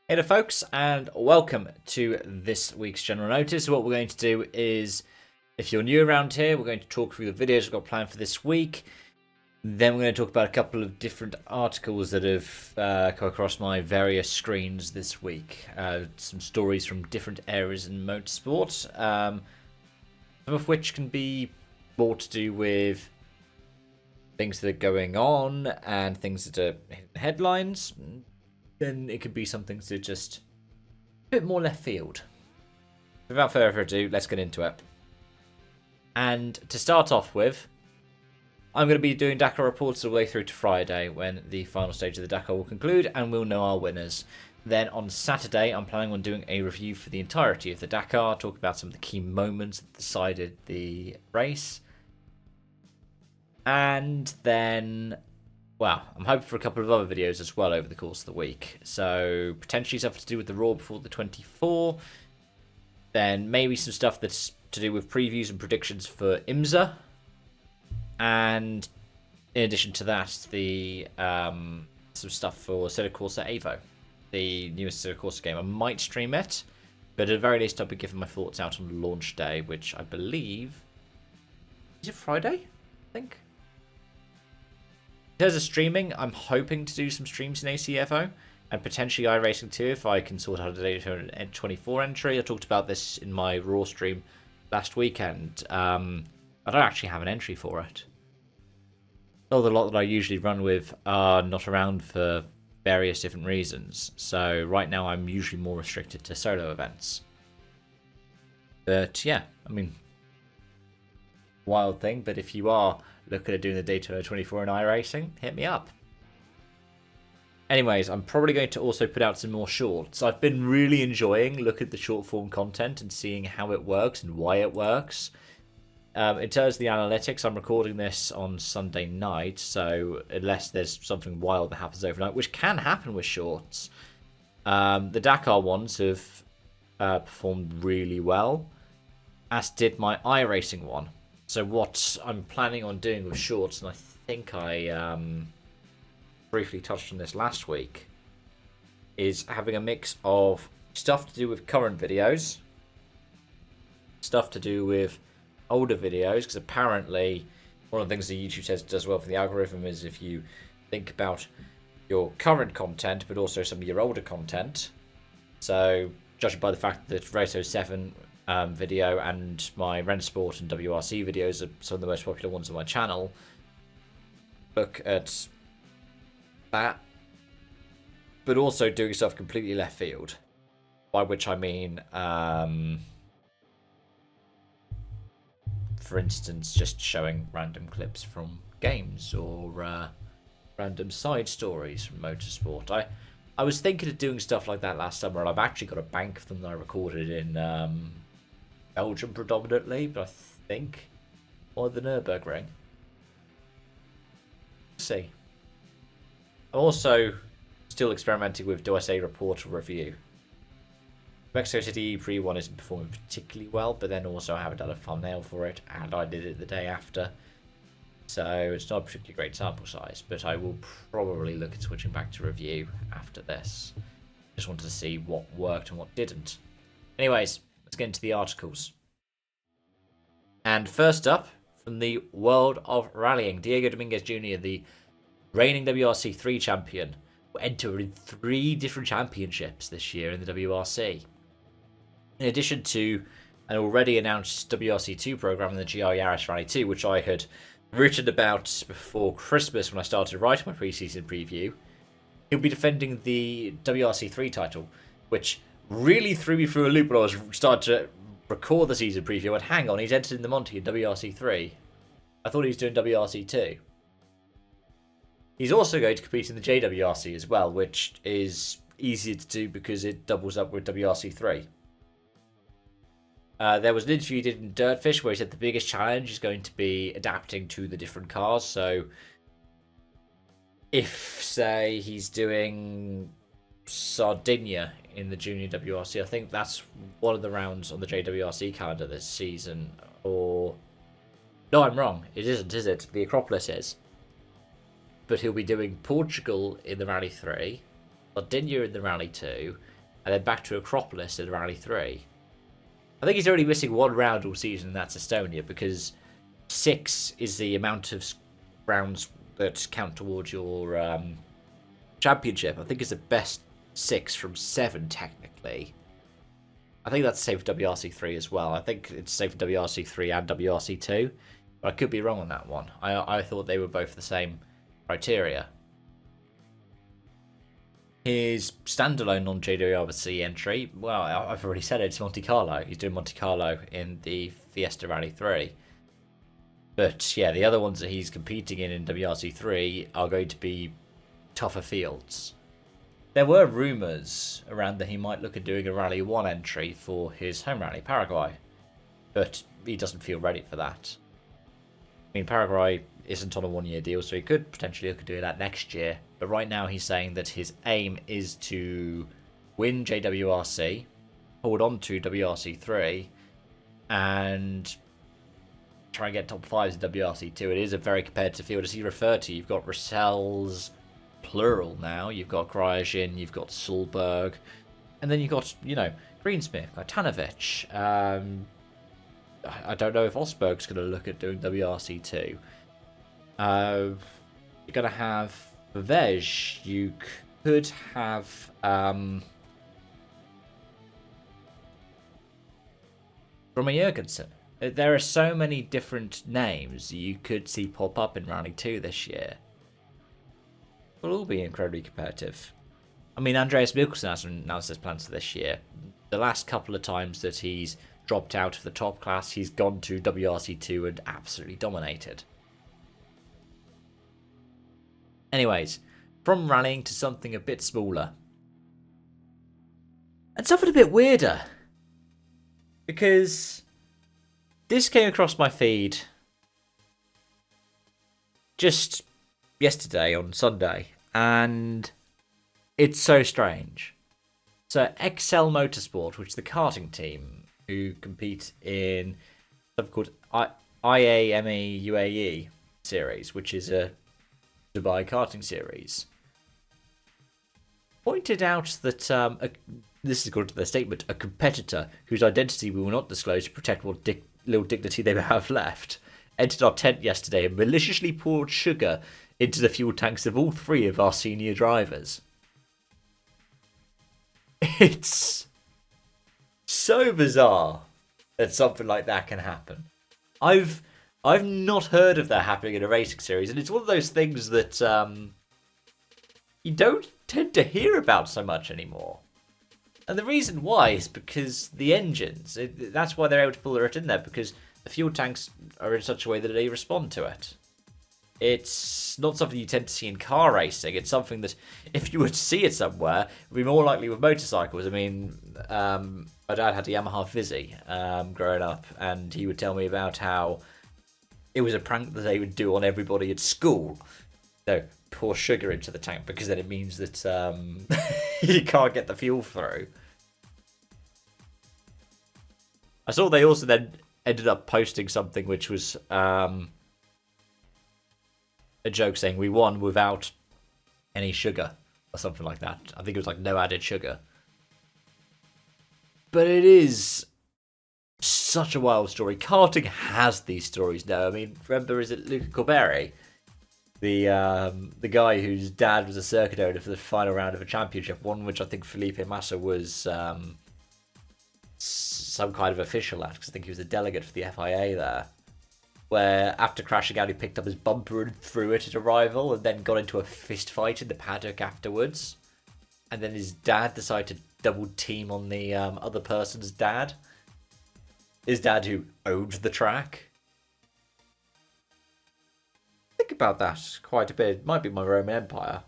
Hey there folks, and welcome to this week's General Notice. What we're going to do is, if you're new around here, we're going to talk through the videos we've got planned for this week. Then we're going to talk about a couple of different articles that have come across my various screens this week. Some stories from different areas in motorsport, some of which can be more to do with things that are going on and things that are in headlines. Then it could be something to just a bit more left field. Without further ado, let's get into it. And to start off with, I'm going to be doing Dakar reports all the way through to Friday when the final stage of the Dakar will conclude and we'll know our winners. Then on Saturday, I'm planning on doing a review for the entirety of the Dakar, talk about some of the key moments that decided the race. And then, well, I'm hoping for a couple of other videos as well over the course of the week. So potentially stuff to do with the Raw before the 24. Then maybe some stuff that's to do with previews and predictions for IMSA. And in addition to that, the some stuff for Assetto Corsa Evo, the newest Assetto Corsa game. I might stream it, but at the very least I'll be giving my thoughts out on launch day, which I believe... Is it Friday? I think. In terms of streaming, I'm hoping to do some streams in ACFO and potentially iRacing too if I can sort out a Daytona 24 entry. I talked about this in my Raw stream last weekend. I don't actually have an entry for it. All the lot that I usually run with are not around for various different reasons. So right now I'm usually more restricted to solo events. But yeah, I mean, wild thing. But if you are looking at doing the Daytona 24 in iRacing, hit me up. Anyways, I'm probably going to also put out some more shorts. I've been really enjoying looking at the short form content and seeing how it works and why it works. In terms of the analytics, I'm recording this on Sunday night, so unless there's something wild that happens overnight, which can happen with shorts, the Dakar ones have performed really well, as did my iRacing one. So what I'm planning on doing with shorts, and I think I briefly touched on this last week, is having a mix of stuff to do with current videos, stuff to do with older videos, because apparently one of the things that YouTube says does well for the algorithm is if you think about your current content, but also some of your older content. So judging by the fact that Race 07 video and my Rennsport and WRC videos are some of the most popular ones on my channel, look at that, but also doing stuff completely left field, by which I mean for instance just showing random clips from games or random side stories from motorsport. I was thinking of doing stuff like that last summer, and I've actually got a bank of them that I recorded in Belgium predominantly, but I think or the Nürburgring. Let's see. I'm also still experimenting with, do I say report or review? Mexico City E3 one isn't performing particularly well, but then also I haven't done a thumbnail for it, and I did it the day after. So it's not a particularly great sample size, but I will probably look at switching back to review after this. Just wanted to see what worked and what didn't. Anyways, let's get into the articles. And first up, from the world of rallying, Diego Dominguez Jr., the reigning WRC 3 champion, will enter in 3 different championships this year in the WRC. In addition to an already announced WRC 2 program in the GR Yaris Rally 2, which I had written about before Christmas when I started writing my pre-season preview, he'll be defending the WRC 3 title, which really threw me through a loop when I was starting to record the season preview. I went, hang on, he's entered in the Monty in WRC 3. I thought he was doing WRC 2. He's also going to compete in the JWRC as well, which is easier to do because it doubles up with WRC 3. There was an interview he did in Dirtfish where he said the biggest challenge is going to be adapting to the different cars. So if, say, he's doing Sardinia in the Junior WRC, I think that's one of the rounds on the JWRC calendar this season. Or... no, I'm wrong. It isn't, is it? The Acropolis is. But he'll be doing Portugal in the Rally 3, Sardinia in the Rally 2, and then back to Acropolis in Rally 3. I think he's only missing one round all season, and that's Estonia, because 6 is the amount of rounds that count towards your championship. I think it's the best 6 from 7, technically. I think that's the same for WRC3 as well. I think it's the same for WRC3 and WRC2, but I could be wrong on that one. I thought they were both the same criteria. His standalone non-JWRC entry, well, I've already said it, it's Monte Carlo. He's doing Monte Carlo in the Fiesta Rally 3. But yeah, the other ones that he's competing in WRC3 are going to be tougher fields. There were rumours around that he might look at doing a Rally 1 entry for his home rally, Paraguay. But he doesn't feel ready for that. I mean, Paraguay isn't on a 1-year deal, so he could potentially look at doing that next year. But right now he's saying that his aim is to win JWRC, hold on to WRC3, and try and get top 5s in WRC2. It is a very competitive field. As he referred to, you've got Russells, plural now. You've got Grzyzin, you've got Solberg, and then you've got, Greensmith, Tanovic. I don't know if Osberg's going to look at doing WRC2. You're going to have Vej. You could have Roman Jurgensen. There are so many different names you could see pop up in Rally 2 this year. Will all be incredibly competitive. I mean, Andreas Mikkelsen hasn't announced his plans for this year. The last couple of times that he's dropped out of the top class, he's gone to WRC2 and absolutely dominated. Anyways, from rallying to something a bit smaller. And something a bit weirder. Because this came across my feed just yesterday on Sunday, and it's so strange. So Excel Motorsport, which is the karting team who compete in something called IAME UAE series, which is a Dubai karting series, pointed out that this is according to their statement, a competitor whose identity we will not disclose to protect what little dignity they may have left entered our tent yesterday and maliciously poured sugar into the fuel tanks of all 3 of our senior drivers. It's so bizarre that something like that can happen. I've not heard of that happening in a racing series, and it's one of those things that you don't tend to hear about so much anymore. And the reason why is because the engines, that's why they're able to pull it in there, because the fuel tanks are in such a way that they respond to it. It's not something you tend to see in car racing. It's something that, if you were to see it somewhere, it would be more likely with motorcycles. I mean, my dad had a Yamaha Vizzy growing up, and he would tell me about how it was a prank that they would do on everybody at school. So, pour sugar into the tank, because then it means that you can't get the fuel through. I saw they also then ended up posting something which was a joke saying we won without any sugar or something like that. I think it was like no added sugar. But it is such a wild story. Karting has these stories now. I mean, remember, is it Luca Corberi? The guy whose dad was a circuit owner for the final round of a championship, one which I think Felipe Massa was some kind of official at, because I think he was a delegate for the FIA there, where after crashing out he picked up his bumper and threw it at a rival and then got into a fist fight in the paddock afterwards, and then his dad decided to double team on the other person's dad, his dad who owned the track. Think about that quite a bit. It might be my Roman Empire.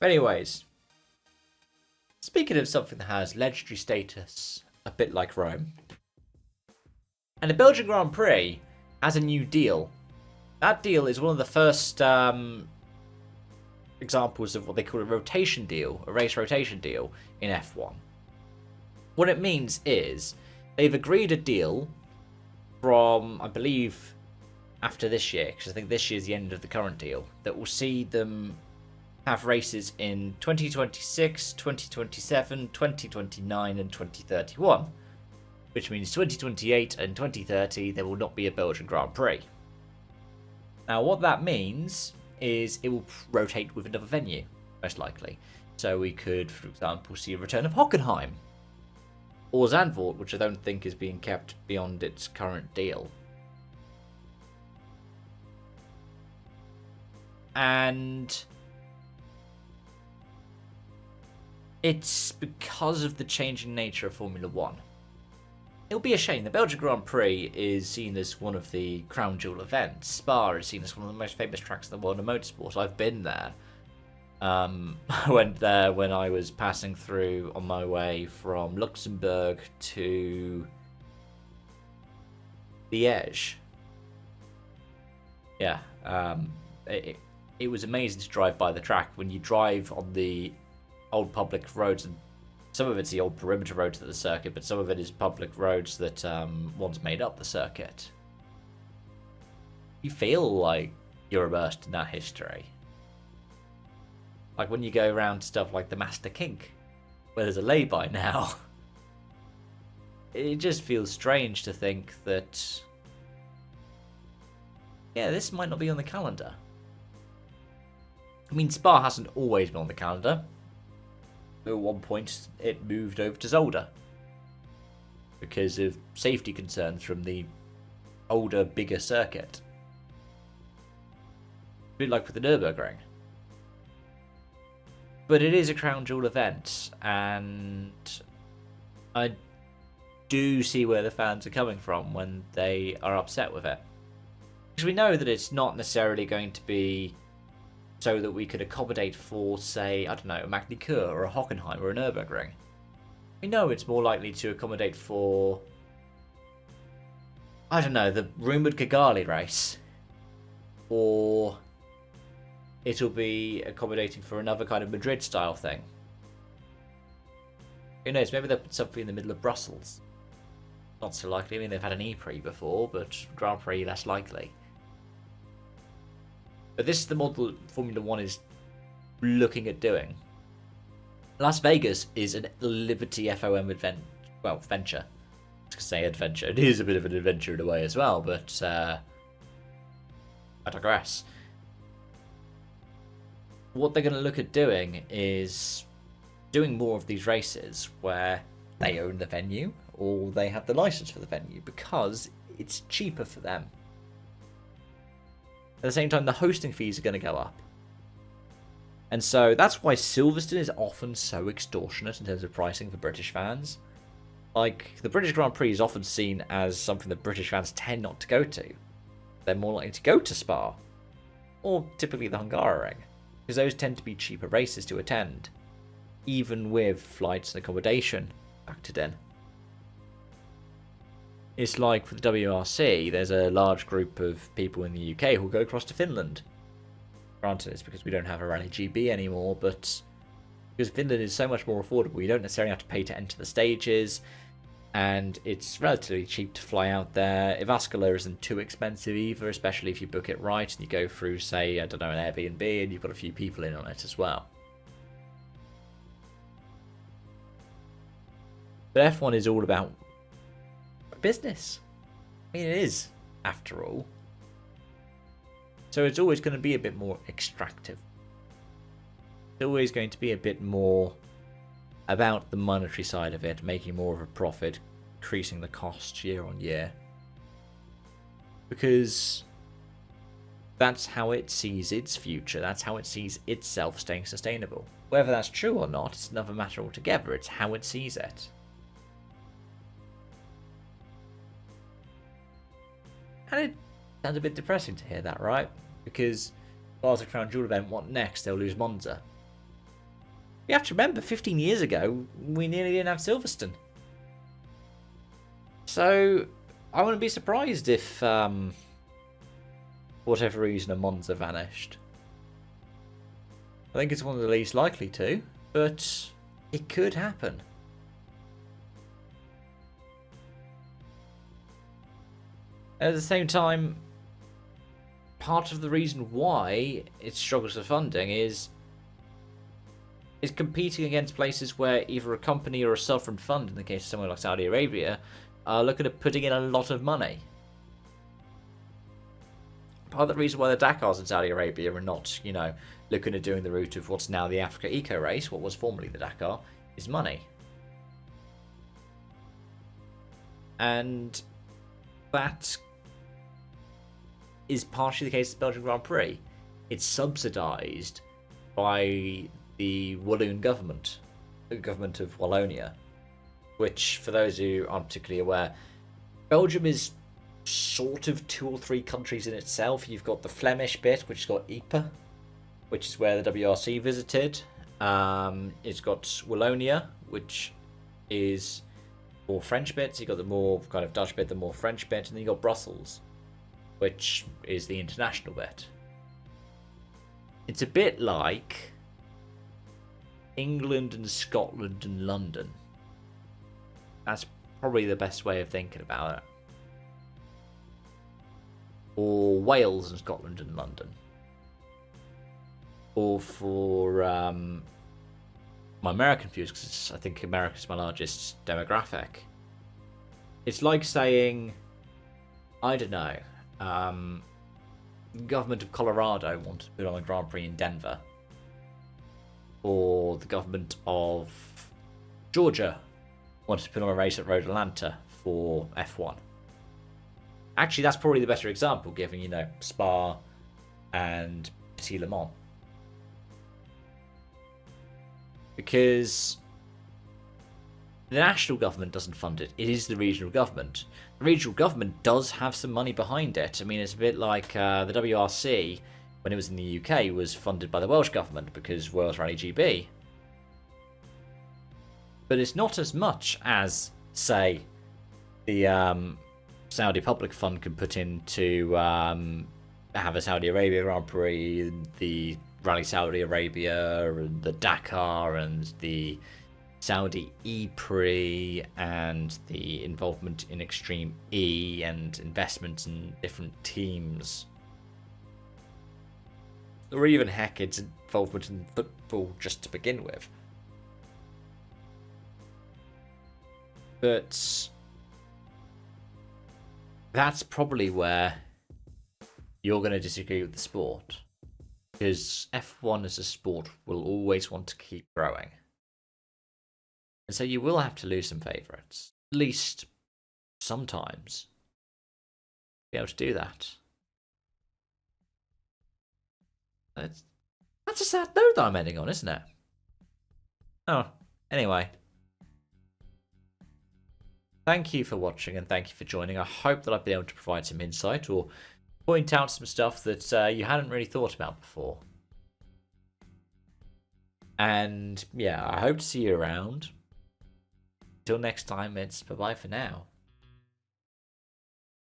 Anyways, speaking of something that has legendary status, a bit like Rome, and the Belgian Grand Prix has a new deal. That deal is one of the first examples of what they call a rotation deal, a race rotation deal in F1. What it means is they've agreed a deal from, I believe, after this year, because I think this year's the end of the current deal, that will see them have races in 2026, 2027, 2029 and 2031, which means 2028 and 2030 there will not be a Belgian Grand Prix. Now what that means is it will rotate with another venue, most likely. So we could, for example, see a return of Hockenheim or Zandvoort, which I don't think is being kept beyond its current deal. And it's because of the changing nature of Formula 1. It'll be a shame. The Belgian Grand Prix is seen as one of the crown jewel events. Spa is seen as one of the most famous tracks in the world of motorsport. I've been there. I went there when I was passing through on my way from Luxembourg to Liège. Yeah, it was amazing to drive by the track. When you drive on the old public roads, and some of it's the old perimeter roads of the circuit, but some of it is public roads that once made up the circuit. You feel like you're immersed in that history. Like when you go around stuff like the Master Kink, where there's a lay-by now. It just feels strange to think that, yeah, this might not be on the calendar. I mean, Spa hasn't always been on the calendar. At one point, it moved over to Zolder because of safety concerns from the older, bigger circuit. A bit like with the Nürburgring. But it is a crown jewel event, and I do see where the fans are coming from when they are upset with it. Because we know that it's not necessarily going to be so that we could accommodate for, say, I don't know, a Magny Cours or a Hockenheim or a Nürburgring. We know it's more likely to accommodate for, I don't know, the rumoured Kigali race. Or it'll be accommodating for another kind of Madrid-style thing. Who knows, maybe they'll put something in the middle of Brussels. Not so likely. I mean, they've had an E-Prix before, but Grand Prix less likely. But this is the model Formula 1 is looking at doing. Las Vegas is a Liberty FOM venture. I was going to say adventure. It is a bit of an adventure in a way as well, but I digress. What they're going to look at doing is doing more of these races where they own the venue or they have the license for the venue because it's cheaper for them. At the same time, the hosting fees are going to go up. And so that's why Silverstone is often so extortionate in terms of pricing for British fans. Like, the British Grand Prix is often seen as something that British fans tend not to go to. They're more likely to go to Spa, or typically the Hungaroring, because those tend to be cheaper races to attend, even with flights and accommodation factored in. It's like with the WRC, there's a large group of people in the UK who will go across to Finland. Granted, it's because we don't have a Rally GB anymore, but because Finland is so much more affordable, you don't necessarily have to pay to enter the stages, and it's relatively cheap to fly out there. Ivascula isn't too expensive either, especially if you book it right and you go through, say, I don't know, an Airbnb and you've got a few people in on it as well. But F1 is all about business. I mean, it is, after all. So it's always going to be a bit more extractive. It's always going to be a bit more about the monetary side of it, making more of a profit, increasing the cost year on year. Because that's how it sees its future. That's how it sees itself staying sustainable. Whether that's true or not, it's another matter altogether. It's how it sees it. And it sounds a bit depressing to hear that, right? Because Bar's a Crown Jewel event, what next? They'll lose Monza. You have to remember, 15 years ago, we nearly didn't have Silverstone. So, I wouldn't be surprised if, for whatever reason, a Monza vanished. I think it's one of the least likely to, but it could happen. At the same time, part of the reason why it struggles for funding is is competing against places where either a company or a sovereign fund, in the case of somewhere like Saudi Arabia, are looking at putting in a lot of money. Part of the reason why the Dakars in Saudi Arabia are not, looking at doing the route of what's now the Africa Eco Race, what was formerly the Dakar, is money. And that is partially the case of the Belgian Grand Prix. It's subsidised by the Walloon government, the government of Wallonia, which, for those who aren't particularly aware, Belgium is sort of 2 or 3 countries in itself. You've got the Flemish bit, which has got Ypres, which is where the WRC visited. It's got Wallonia, which is more French bits. You've got the more kind of Dutch bit, the more French bit, and then you've got Brussels, which is the international bit. It's a bit like England and Scotland and London. That's probably the best way of thinking about it. Or Wales and Scotland and London. Or for my American views, because I think America's my largest demographic. It's like saying, I don't know, the government of Colorado wanted to put on a Grand Prix in Denver. Or the government of Georgia wanted to put on a race at Road Atlanta for F1. Actually, that's probably the better example, given, Spa and Petit Le Mans. Because the national government doesn't fund it. It is the regional government. The regional government does have some money behind it. I mean, it's a bit like the WRC, when it was in the UK, was funded by the Welsh government because Wales Rally GB. But it's not as much as, say, the Saudi Public Fund can put in to have a Saudi Arabia Grand Prix, the Rally Saudi Arabia, and the Dakar, and the Saudi E-Prix, and the involvement in Extreme E, and investments in different teams. Or even, heck, its involvement in football just to begin with. But that's probably where you're going to disagree with the sport. Because F1 as a sport will always want to keep growing. And so you will have to lose some favourites. At least sometimes. Be able to do that. That's a sad note that I'm ending on, isn't it? Oh, anyway. Thank you for watching and thank you for joining. I hope that I've been able to provide some insight or point out some stuff that you hadn't really thought about before. And yeah, I hope to see you around. Until next time, it's bye-bye for now.